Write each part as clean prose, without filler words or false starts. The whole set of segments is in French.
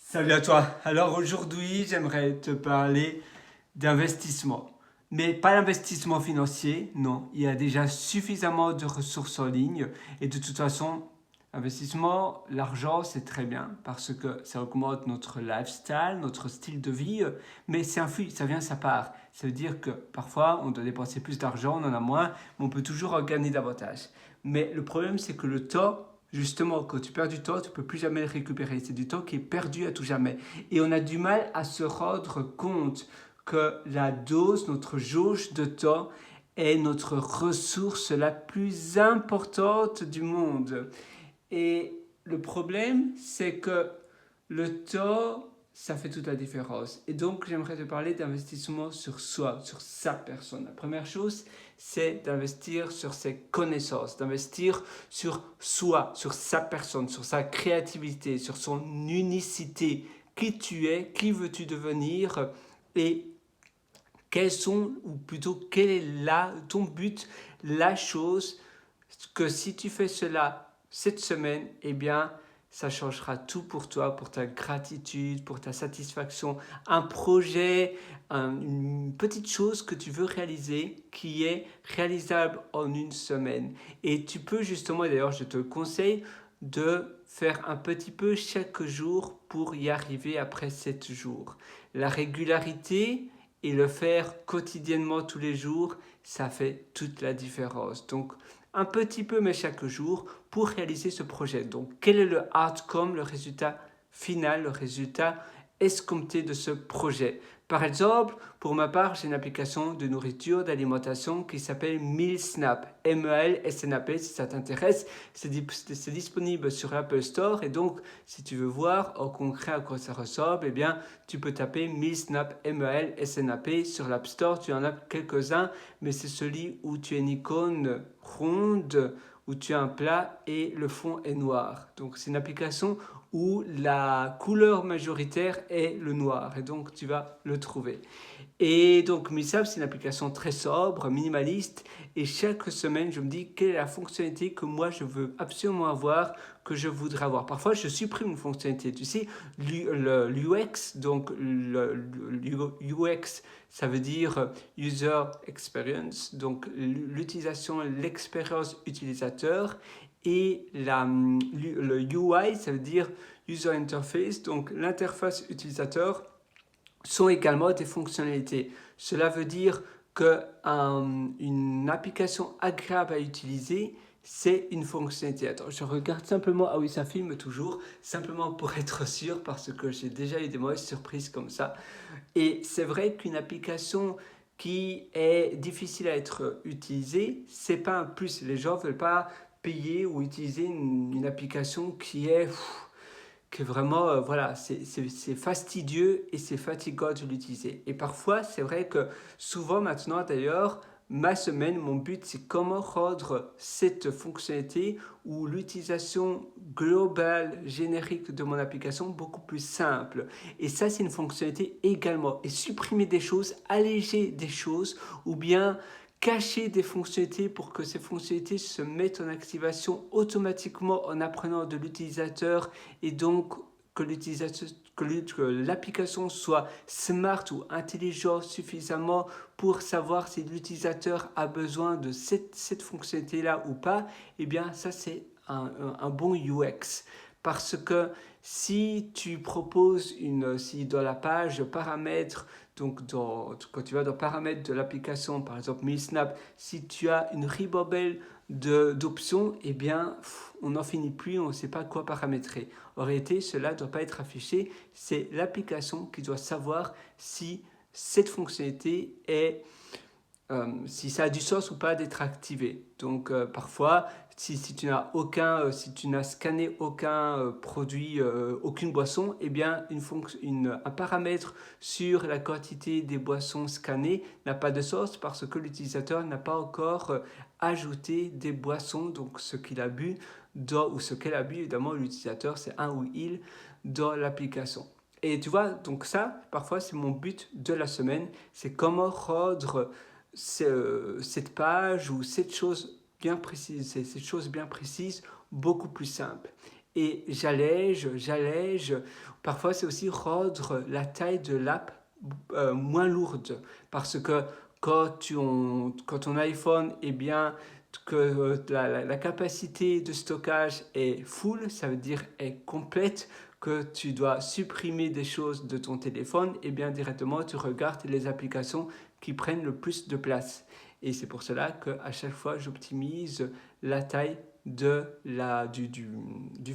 Salut à toi. Alors aujourd'hui, j'aimerais te parler d'investissement. Mais pas l'investissement financier, non. Il y a déjà suffisamment de ressources en ligne. Et de toute façon, investissement, l'argent, c'est très bien parce que ça augmente notre lifestyle, notre style de vie. Mais c'est un flux, ça vient, ça part. Ça veut dire que parfois, on doit dépenser plus d'argent, on en a moins, mais on peut toujours en gagner davantage. Mais le problème, c'est que le temps, justement, quand tu perds du temps, tu ne peux plus jamais le récupérer. C'est du temps qui est perdu à tout jamais. Et on a du mal à se rendre compte que la dose, notre jauge de temps, est notre ressource la plus importante du monde. Et le problème, c'est que le temps, ça fait toute la différence. Et donc, j'aimerais te parler d'investissement sur soi, sur sa personne. La première chose, c'est d'investir sur ses connaissances, d'investir sur soi, sur sa personne, sur sa créativité, sur son unicité. Qui tu es, qui veux-tu devenir et quels sont, ou plutôt quel est là ton but, la chose que si tu fais cela cette semaine, eh bien, ça changera tout pour toi, pour ta gratitude, pour ta satisfaction. Un projet, une petite chose que tu veux réaliser qui est réalisable en une semaine. Et tu peux justement, et d'ailleurs je te conseille, de faire un petit peu chaque jour pour y arriver après 7 jours. La régularité et le faire quotidiennement tous les jours, ça fait toute la différence. Donc, un petit peu mais chaque jour pour réaliser ce projet. Donc, quel est le outcome, le résultat final, le résultat escompté de ce projet? Par exemple, pour ma part, j'ai une application de nourriture, d'alimentation qui s'appelle MealSnap, M-E-L-S-N-A-P, si ça t'intéresse. C'est disponible sur l'Apple Store et donc, si tu veux voir en concret à quoi ça ressemble, eh bien, tu peux taper MealSnap, M-E-L-S-N-A-P sur l'App Store. Tu en as quelques-uns, mais c'est celui où tu as une icône ronde, où tu as un plat et le fond est noir. Donc, c'est une application où la couleur majoritaire est le noir et donc tu vas le trouver. Et donc MissApp, c'est une application très sobre, minimaliste. Et chaque semaine, je me dis quelle est la fonctionnalité que moi je veux absolument avoir, que je voudrais avoir. Parfois, je supprime une fonctionnalité. Tu sais, l'UX, donc l'UX, ça veut dire User Experience, donc l'utilisation, l'expérience utilisateur. Et le UI, ça veut dire User Interface, donc l'interface utilisateur sont également des fonctionnalités. Cela veut dire qu'une application agréable à utiliser, c'est une fonctionnalité. Attends, je regarde simplement, ah oui, ça filme toujours, simplement pour être sûr, parce que j'ai déjà eu des mauvaises surprises comme ça. Et c'est vrai qu'une application qui est difficile à être utilisée, c'est pas un plus. Les gens ne veulent pas payer ou utiliser une application qui est que vraiment, voilà, c'est fastidieux et c'est fatigant de l'utiliser. Et parfois, c'est vrai que souvent maintenant d'ailleurs, ma semaine, mon but, c'est comment rendre cette fonctionnalité ou l'utilisation globale, générique de mon application beaucoup plus simple. Et ça, c'est une fonctionnalité également. Et supprimer des choses, alléger des choses, ou bien cacher des fonctionnalités pour que ces fonctionnalités se mettent en activation automatiquement en apprenant de l'utilisateur et donc que l'application soit smart ou intelligente suffisamment pour savoir si l'utilisateur a besoin de cette fonctionnalité-là ou pas, eh bien ça c'est un bon UX. Parce que si tu proposes si dans la page paramètres, donc quand tu vas dans paramètres de l'application, par exemple MailSnap, si tu as une ribambelle d'options, eh bien, on n'en finit plus, on ne sait pas quoi paramétrer. En réalité, cela ne doit pas être affiché, c'est l'application qui doit savoir si cette fonctionnalité est si ça a du sens ou pas d'être activé. Donc parfois, si tu n'as si tu n'as scanné aucun produit, aucune boisson, eh bien un paramètre sur la quantité des boissons scannées n'a pas de sens parce que l'utilisateur n'a pas encore ajouté des boissons, donc ce qu'il a bu ou ce qu'elle a bu, évidemment l'utilisateur c'est un ou il dans l'application. Et tu vois, donc ça, parfois, c'est mon but de la semaine, c'est comment rendre cette page ou cette chose bien précise beaucoup plus simple. et j'allège, j'allège. Parfois, c'est aussi rendre la taille de l'app moins lourde parce que quand ton iPhone est bien, que la capacité de stockage est full, ça veut dire est complète, que tu dois supprimer des choses de ton téléphone, et bien directement tu regardes les applications qui prennent le plus de place. Et c'est pour cela qu'à chaque fois j'optimise la taille du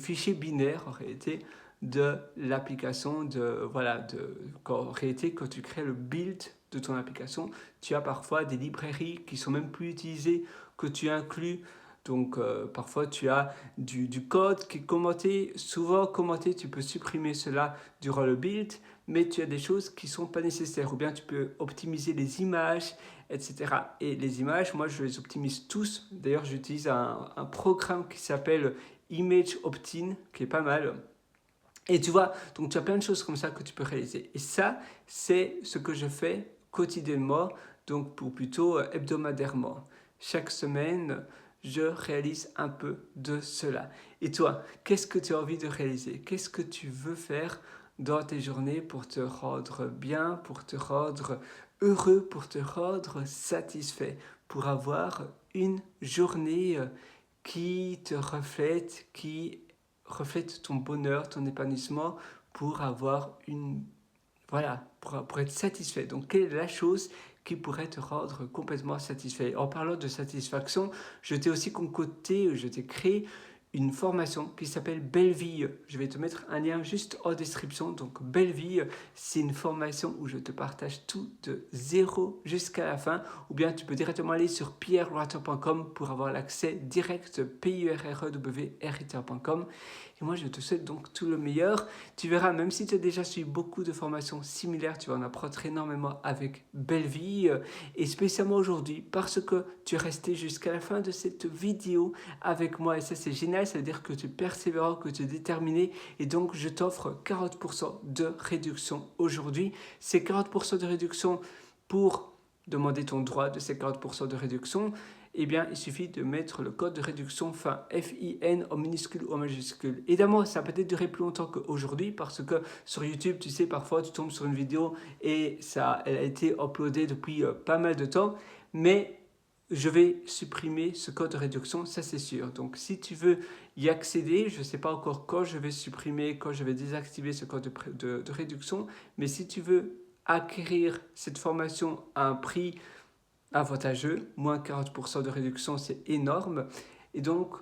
fichier binaire en réalité de l'application, en réalité quand tu crées le build de ton application, tu as parfois des librairies qui sont même plus utilisées que tu inclus. Donc parfois tu as du code qui est commenté, souvent commenté, tu peux supprimer cela durant le build, mais tu as des choses qui ne sont pas nécessaires, ou bien tu peux optimiser les images, etc. Et les images, moi je les optimise tous, d'ailleurs j'utilise un programme qui s'appelle Image Opt-in, qui est pas mal. Et tu vois, donc tu as plein de choses comme ça que tu peux réaliser. Et ça, c'est ce que je fais quotidiennement, donc pour plutôt hebdomadairement. Chaque semaine, je réalise un peu de cela. Et toi, qu'est-ce que tu as envie de réaliser? Qu'est-ce que tu veux faire dans tes journées pour te rendre bien, pour te rendre heureux, pour te rendre satisfait, pour avoir une journée qui te reflète, qui reflète ton bonheur, ton épanouissement, pour avoir pour être satisfait. Donc, quelle est la chose qui pourrait te rendre complètement satisfait? En parlant de satisfaction, je t'ai aussi concocté, je t'ai créé une formation qui s'appelle Belle Vie. Je vais te mettre un lien juste en description. Donc, Belle Vie, c'est une formation où je te partage tout de zéro jusqu'à la fin. Ou bien tu peux directement aller sur pierrewriter.com pour avoir l'accès direct, pierrewriter.com. Et moi, je te souhaite donc tout le meilleur. Tu verras, même si tu as déjà suivi beaucoup de formations similaires, tu vas en apprendre énormément avec Belle Vie. Et spécialement aujourd'hui, parce que tu es resté jusqu'à la fin de cette vidéo avec moi. Et ça, c'est génial. Ça veut dire que tu es persévérant, que tu es déterminé. Et donc, je t'offre 40% de réduction aujourd'hui. C'est 40% de réduction pour demander ton droit de ces 40% de réduction. Eh bien, il suffit de mettre le code de réduction FIN, F-I-N, en minuscule ou en majuscule. Évidemment, ça peut-être durer plus longtemps qu'aujourd'hui parce que sur YouTube, tu sais, parfois, tu tombes sur une vidéo et elle a été uploadée depuis pas mal de temps. Mais je vais supprimer ce code de réduction, ça c'est sûr. Donc, si tu veux y accéder, je ne sais pas encore quand je vais supprimer, quand je vais désactiver ce code de réduction, mais si tu veux acquérir cette formation à un prix avantageux, moins 40% de réduction, c'est énorme. Et donc,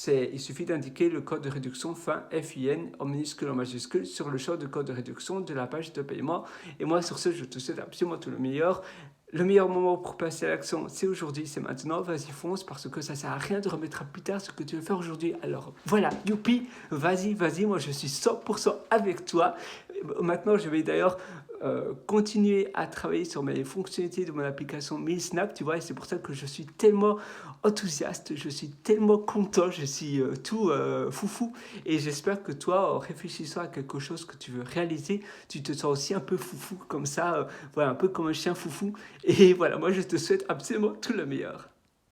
il suffit d'indiquer le code de réduction FIN, F-I-N, en minuscule ou en majuscule, sur le champ de code de réduction de la page de paiement. Et moi, sur ce, je te souhaite absolument tout le meilleur. Le meilleur moment pour passer à l'action, c'est aujourd'hui, c'est maintenant. Vas-y, fonce, parce que ça ne sert à rien de remettre à plus tard ce que tu veux faire aujourd'hui. Alors voilà, youpi, vas-y, moi je suis 100% avec toi. Maintenant, je vais d'ailleurs continuer à travailler sur mes fonctionnalités de mon application MailSnap, tu vois, et c'est pour ça que je suis tellement enthousiaste, je suis tellement content, je suis tout foufou, et j'espère que toi, en réfléchissant à quelque chose que tu veux réaliser, tu te sens aussi un peu foufou comme ça, voilà, un peu comme un chien foufou, et voilà, moi je te souhaite absolument tout le meilleur.